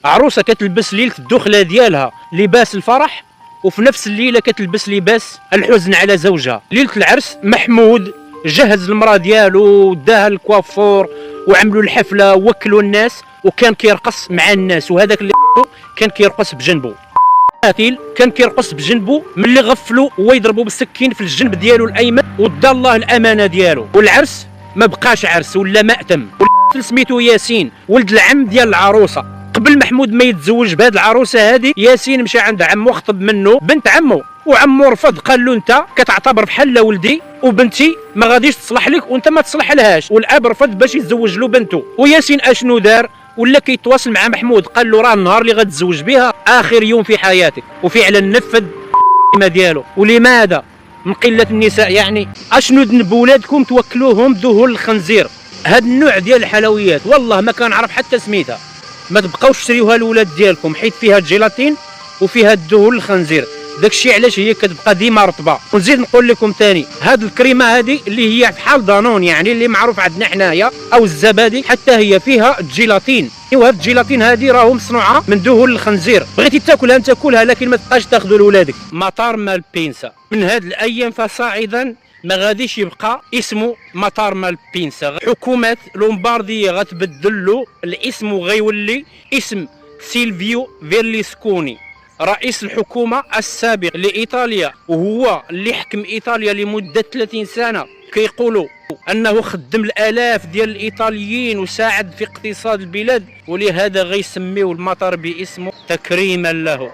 عروسه كتلبس ليله الدخله ديالها لباس الفرح، وفي نفس الليله كتلبس لباس الحزن على زوجها. ليله العرس محمود جهز المراه ديالو وداها الكوافور وعملوا الحفله ووكلوا الناس، وكان كيرقص مع الناس، وهذاك اللي كان كيرقص بجنبه. قاتل كان كيرقص بجنبه ملي غفلوا ويضربوا بالسكين في الجنب ديالو الايمن، ودا الله الامانه ديالو. والعرس ما بقاش عرس، ولا مأتم. سميتو ياسين ولد العم ديال العروسه. قبل محمود ما يتزوج بهاد العروسه هذه، ياسين مشى عند عمو خطب منه بنت عمو، وعمو رفض، قال له انت كتعتبر بحال ولدي، وبنتي ما غاديش تصلح لك وانت ما تصلح لهاش. والاب رفض باش يتزوج له بنته. وياسين اشنو دار؟ ولا كيتواصل مع محمود، قال له راه النهار اللي غتزوج بها اخر يوم في حياتك، وفعلا نفذ ما ديالو. ولماذا؟ من قله النساء يعني. اشنو ذنب ولادكم توكلوهم ذهول الخنزير؟ هاد النوع ديال الحلويات والله ما كنعرف حتى سميتها، ما تبقاوش تشريوها لولاد ديالكم، حيت فيها الجيلاتين وفيها الدهون الخنزير. داكشي علاش هي كتبقى ديما رطبه. ونزيد نقول لكم ثاني، هاد الكريمه هذه اللي هي بحال دانون يعني، اللي معروف عندنا حنايا، او الزبادي، حتى هي فيها الجيلاتين، وهاد الجيلاتين هذه راهو مصنوعه من دهون الخنزير. بغيتي تاكلها انت كلها، لكن ما تبقاش تاخذوا لولادك. مطار مالبينسا من هاد الايام فصاعدا ما غاديش يبقى اسمه مطار مالبينسا. حكومه لومباردية غتبدل له الاسم، وغيولي اسم سيلفيو فيرليسكوني، رئيس الحكومه السابق لايطاليا، وهو اللي حكم ايطاليا لمده 30 سنه. كيقولوا انه خدم الالاف ديال الايطاليين وساعد في اقتصاد البلاد، ولهذا غيسميو المطار باسمه تكريما له.